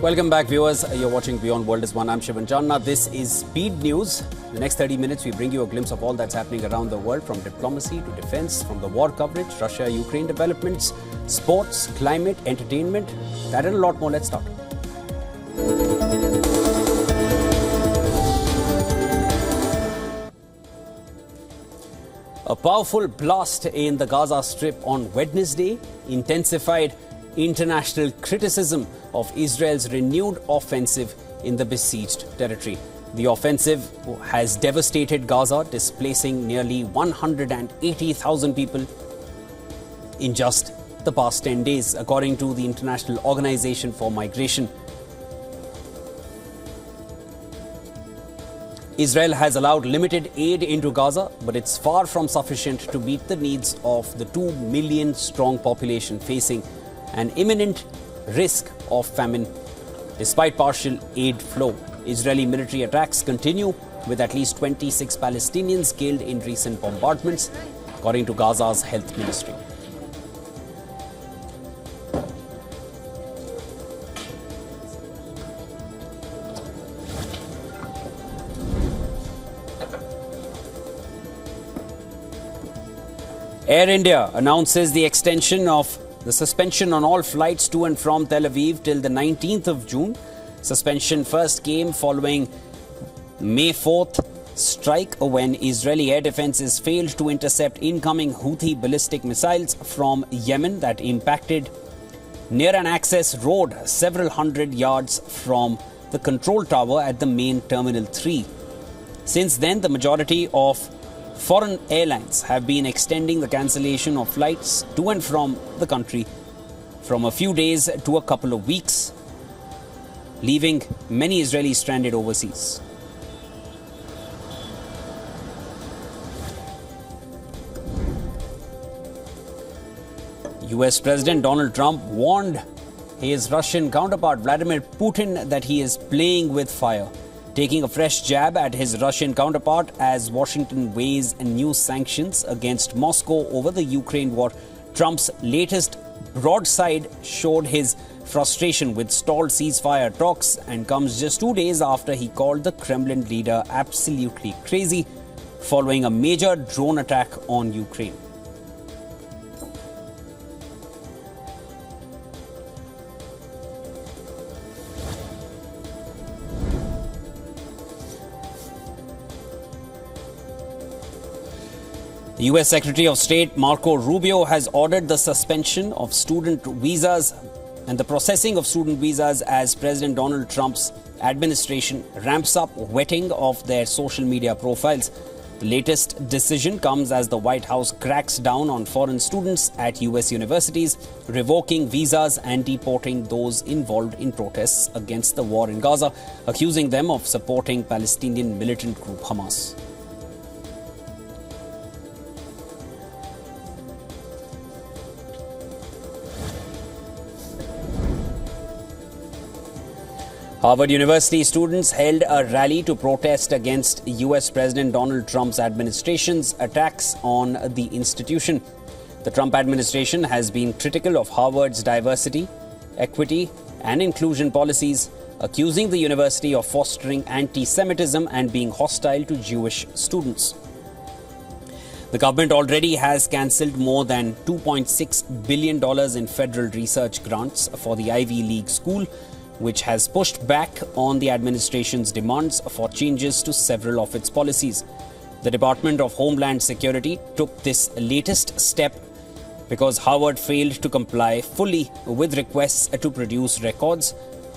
Welcome back, viewers. You're watching Beyond World is One. I'm Shivan Channa. This is Speed News. In the next 30 minutes, we bring you a glimpse of all that's happening around the world, from diplomacy to defense, from the war coverage, Russia-Ukraine developments, sports, climate, entertainment, that and a lot more. Let's start. A powerful blast in the Gaza Strip on Wednesday intensified international criticism of Israel's renewed offensive in the besieged territory. The offensive has devastated Gaza, displacing nearly 180,000 people in just the past 10 days, according to the International Organization for Migration. Israel has allowed limited aid into Gaza, but it's far from sufficient to meet the needs of the 2 million strong population facing an imminent risk of famine. Despite partial aid flow, Israeli military attacks continue, with at least 26 Palestinians killed in recent bombardments, according to Gaza's health ministry. Air India announces the extension of the suspension on all flights to and from Tel Aviv till the 19th of June. Suspension first came following May 4th strike when Israeli air defenses failed to intercept incoming Houthi ballistic missiles from Yemen that impacted near an access road several hundred yards from the control tower at the main Terminal 3. Since then, the majority of foreign airlines have been extending the cancellation of flights to and from the country from a few days to a couple of weeks, leaving many Israelis stranded overseas. US President Donald Trump warned his Russian counterpart Vladimir Putin that he is playing with fire, taking a fresh jab at his Russian counterpart as Washington weighs new sanctions against Moscow over the Ukraine war. Trump's latest broadside showed his frustration with stalled ceasefire talks and comes just 2 days after he called the Kremlin leader absolutely crazy following a major drone attack on Ukraine. The US Secretary of State Marco Rubio has ordered the suspension of student visas and the processing of student visas as President Donald Trump's administration ramps up vetting of their social media profiles. The latest decision comes as the White House cracks down on foreign students at US universities, revoking visas and deporting those involved in protests against the war in Gaza, accusing them of supporting Palestinian militant group Hamas. Harvard University students held a rally to protest against US President Donald Trump's administration's attacks on the institution. The Trump administration has been critical of Harvard's diversity, equity, and inclusion policies, accusing the university of fostering anti-Semitism and being hostile to Jewish students. The government already has cancelled more than $2.6 billion in federal research grants for the Ivy League school, which has pushed back on the administration's demands for changes to several of its policies. The Department of Homeland Security took this latest step because Harvard failed to comply fully with requests to produce records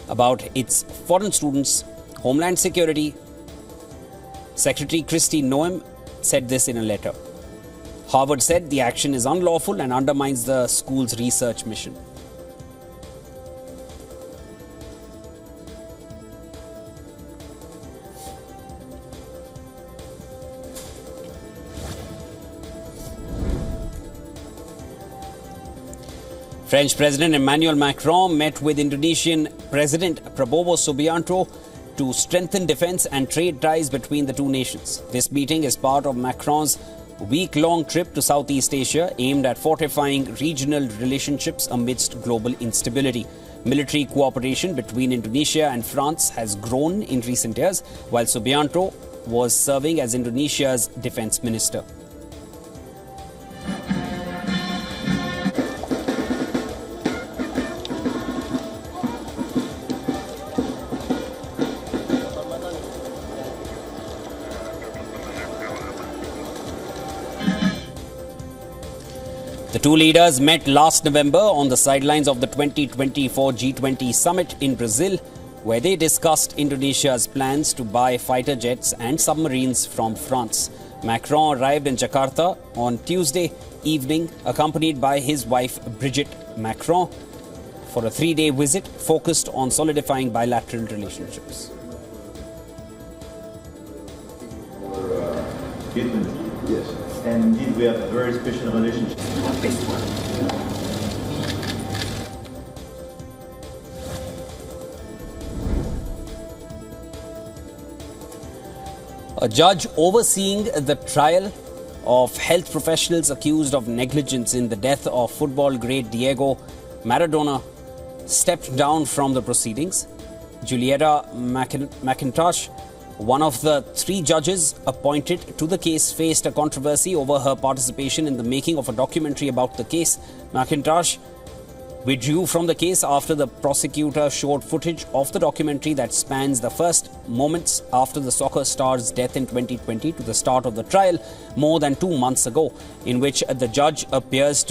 about its foreign students. Homeland Security Secretary Kristi Noem said this in a letter. Harvard said the action is unlawful and undermines the school's research mission. French President Emmanuel Macron met with Indonesian President Prabowo Subianto to strengthen defense and trade ties between the two nations. This meeting is part of Macron's week-long trip to Southeast Asia aimed at fortifying regional relationships amidst global instability. Military cooperation between Indonesia and France has grown in recent years, while Subianto was serving as Indonesia's defense minister. The two leaders met last November on the sidelines of the 2024 G20 summit in Brazil, where they discussed Indonesia's plans to buy fighter jets and submarines from France. Macron arrived in Jakarta on Tuesday evening, accompanied by his wife Brigitte Macron, for a 3-day visit focused on solidifying bilateral relationships. Yes, and indeed we have a very special relationship. A judge overseeing the trial of health professionals accused of negligence in the death of football great Diego Maradona stepped down from the proceedings. Julieta McIntosh, one of the 3 judges appointed to the case, faced a controversy over her participation in the making of a documentary about the case. McIntosh withdrew from the case after the prosecutor showed footage of the documentary that spans the first moments after the soccer star's death in 2020 to the start of the trial more than 2 months ago, in which the judge appears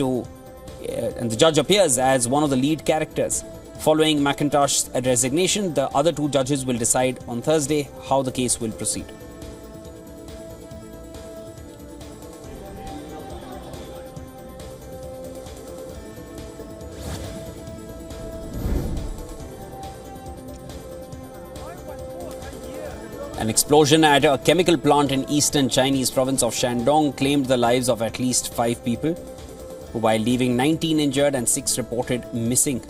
as one of the lead characters. Following McIntosh's resignation, the other 2 judges will decide on Thursday how the case will proceed. An explosion at a chemical plant in eastern Chinese province of Shandong claimed the lives of at least 5 people, while leaving 19 injured and 6 reported missing.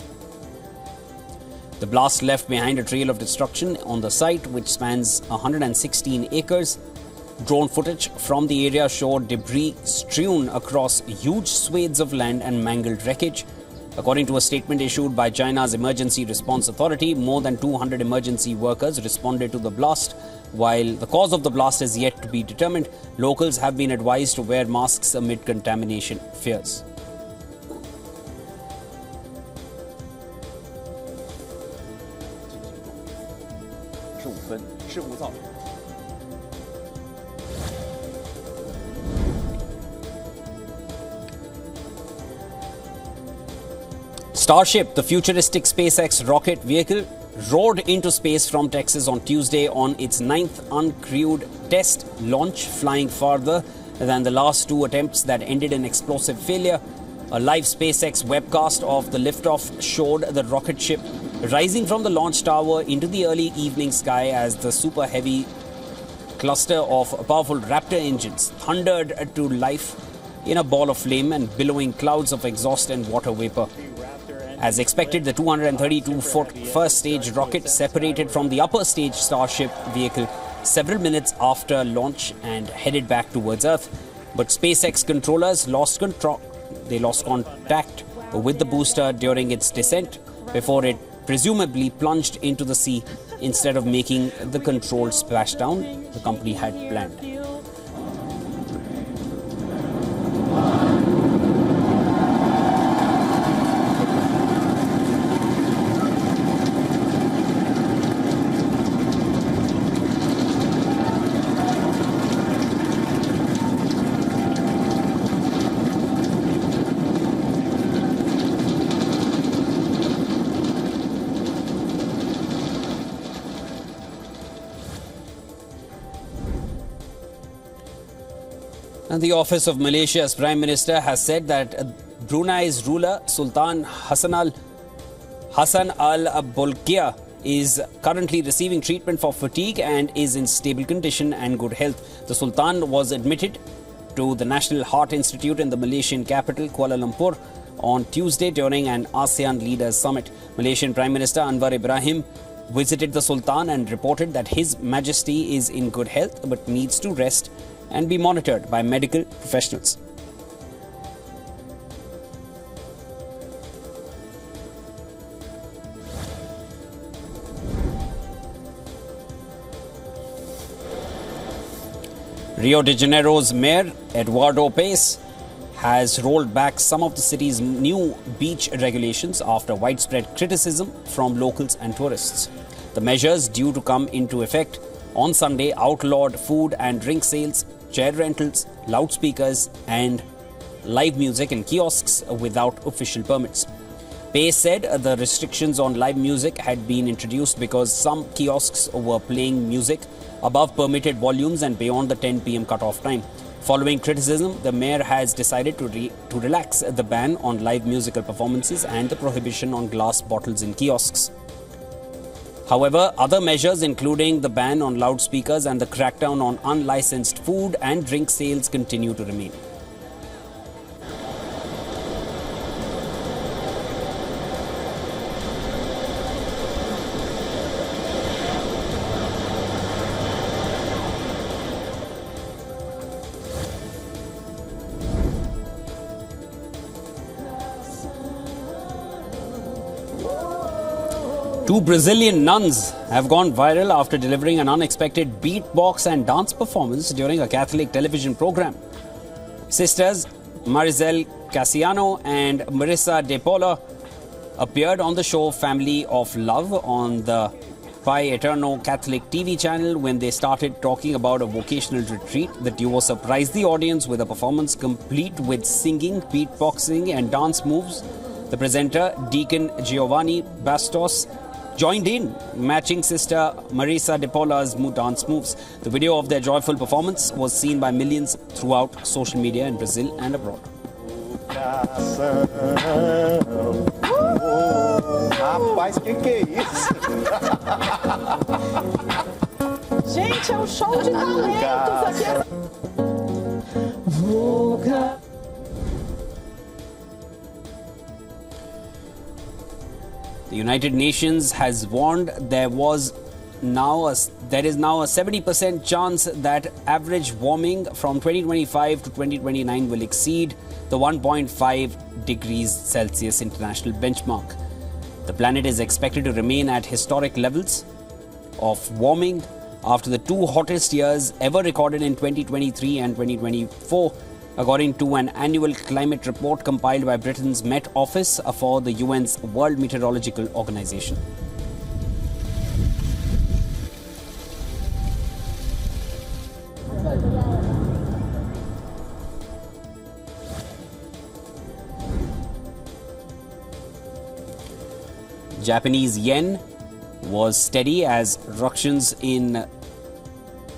The blast left behind a trail of destruction on the site, which spans 116 acres. Drone footage from the area showed debris strewn across huge swathes of land and mangled wreckage. According to a statement issued by China's Emergency Response Authority, more than 200 emergency workers responded to the blast. While the cause of the blast is yet to be determined, locals have been advised to wear masks amid contamination fears. Starship, the futuristic SpaceX rocket vehicle, roared into space from Texas on Tuesday on its 9th uncrewed test launch, flying farther than the last 2 attempts that ended in explosive failure. A live SpaceX webcast of the liftoff showed the rocket ship rising from the launch tower into the early evening sky as the super heavy cluster of powerful Raptor engines thundered to life in a ball of flame and billowing clouds of exhaust and water vapor. As expected, the 232-foot first stage rocket separated from the upper stage Starship vehicle several minutes after launch and headed back towards Earth. But SpaceX controllers lost contact with the booster during its descent before it presumably plunged into the sea instead of making the controlled splashdown the company had planned. And the office of Malaysia's Prime Minister has said that Brunei's ruler Sultan Hassan Al Bolkiah is currently receiving treatment for fatigue and is in stable condition and good health. The Sultan was admitted to the National Heart Institute in the Malaysian capital, Kuala Lumpur, on Tuesday during an ASEAN Leaders Summit. Malaysian Prime Minister Anwar Ibrahim visited the Sultan and reported that His Majesty is in good health but needs to rest and be monitored by medical professionals. Rio de Janeiro's mayor, Eduardo Paes, has rolled back some of the city's new beach regulations after widespread criticism from locals and tourists. The measures, due to come into effect on Sunday, outlawed food and drink sales, chair rentals, loudspeakers, and live music in kiosks without official permits. Paes said the restrictions on live music had been introduced because some kiosks were playing music above permitted volumes and beyond the 10 p.m. cutoff time. Following criticism, the mayor has decided to relax the ban on live musical performances and the prohibition on glass bottles in kiosks. However, other measures, including the ban on loudspeakers and the crackdown on unlicensed food and drink sales, continue to remain. Two Brazilian nuns have gone viral after delivering an unexpected beatbox and dance performance during a Catholic television program. Sisters Marizel Cassiano and Marissa De Paula appeared on the show Family of Love on the Pi Eterno Catholic TV channel. When they started talking about a vocational retreat, the duo surprised the audience with a performance complete with singing, beatboxing and dance moves. The presenter, Deacon Giovanni Bastos, joined in, matching sister Marissa De Paula's dance moves. The video of their joyful performance was seen by millions throughout social media in Brazil and abroad. Rapaz, que é isso? Gente, é um show de talentos aqui. The United Nations has warned there is now a 70% chance that average warming from 2025 to 2029 will exceed the 1.5 degrees Celsius international benchmark. The planet is expected to remain at historic levels of warming after the two hottest years ever recorded in 2023 and 2024, according to an annual climate report compiled by Britain's Met Office for the UN's World Meteorological Organization. Japanese yen was steady as ructions in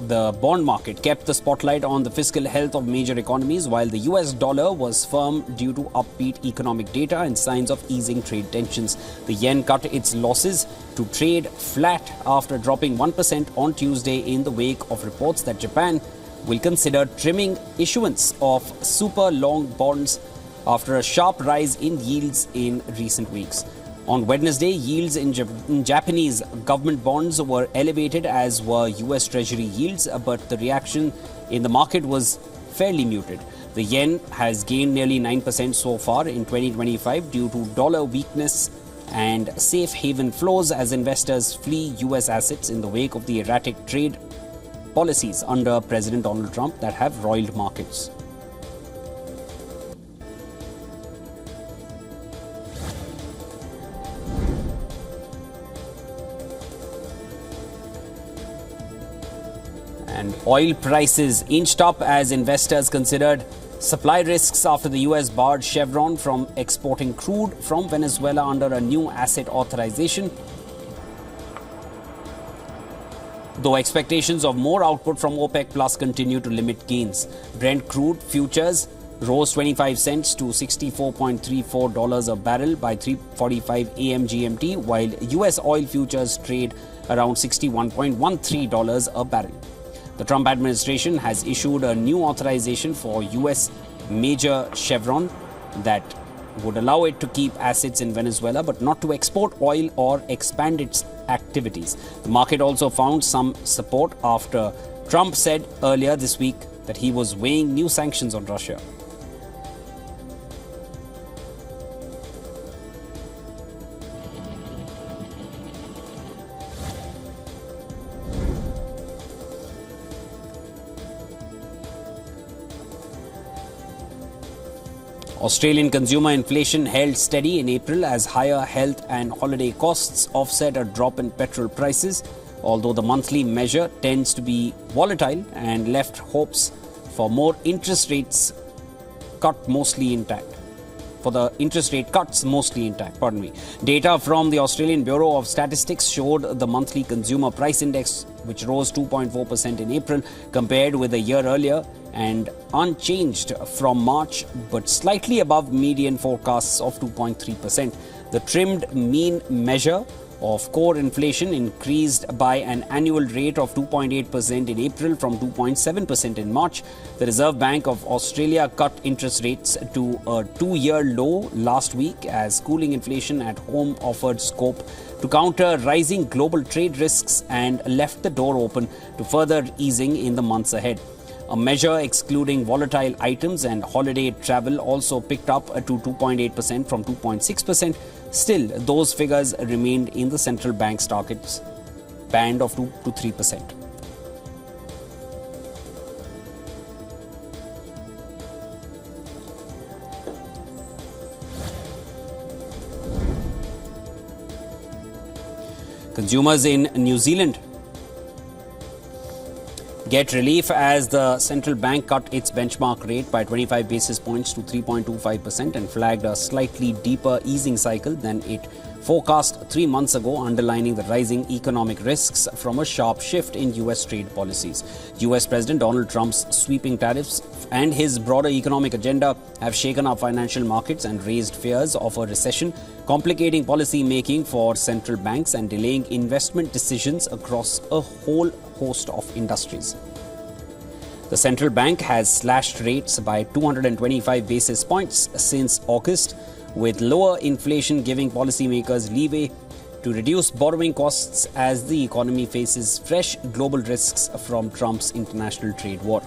the bond market kept the spotlight on the fiscal health of major economies, while the US dollar was firm due to upbeat economic data and signs of easing trade tensions. The yen cut its losses to trade flat after dropping 1% on Tuesday in the wake of reports that Japan will consider trimming issuance of super long bonds after a sharp rise in yields in recent weeks. On Wednesday, yields in Japanese government bonds were elevated, as were US Treasury yields, but the reaction in the market was fairly muted. The yen has gained nearly 9% so far in 2025 due to dollar weakness and safe haven flows as investors flee US assets in the wake of the erratic trade policies under President Donald Trump that have roiled markets. And oil prices inched up as investors considered supply risks after the US barred Chevron from exporting crude from Venezuela under a new asset authorization. Though expectations of more output from OPEC Plus continue to limit gains. Brent crude futures rose 25 cents to $64.34 a barrel by 3:45 a.m. GMT, while US oil futures trade around $61.13 a barrel. The Trump administration has issued a new authorization for US major Chevron that would allow it to keep assets in Venezuela but not to export oil or expand its activities. The market also found some support after Trump said earlier this week that he was weighing new sanctions on Russia. Australian consumer inflation held steady in April as higher health and holiday costs offset a drop in petrol prices, although the monthly measure tends to be volatile and left hopes for more interest rates cut mostly intact. For the interest rate cuts mostly intact, Data from the Australian Bureau of Statistics showed the monthly consumer price index, which rose 2.4% in April compared with a year earlier and unchanged from March, but slightly above median forecasts of 2.3%. The trimmed mean measure of core inflation increased by an annual rate of 2.8% in April from 2.7% in March. The Reserve Bank of Australia cut interest rates to a two-year low last week as cooling inflation at home offered scope to counter rising global trade risks and left the door open to further easing in the months ahead. A measure excluding volatile items and holiday travel also picked up to 2.8% from 2.6%. Still, those figures remained in the central bank's targets band of 2 to 3%. Consumers in New Zealand get relief as the central bank cut its benchmark rate by 25 basis points to 3.25% and flagged a slightly deeper easing cycle than it forecast 3 months ago, underlining the rising economic risks from a sharp shift in U.S. trade policies. U.S. President Donald Trump's sweeping tariffs and his broader economic agenda have shaken up financial markets and raised fears of a recession, complicating policy making for central banks and delaying investment decisions across a whole host of industries. The central bank has slashed rates by 225 basis points since August, with lower inflation giving policymakers leeway to reduce borrowing costs as the economy faces fresh global risks from Trump's international trade war.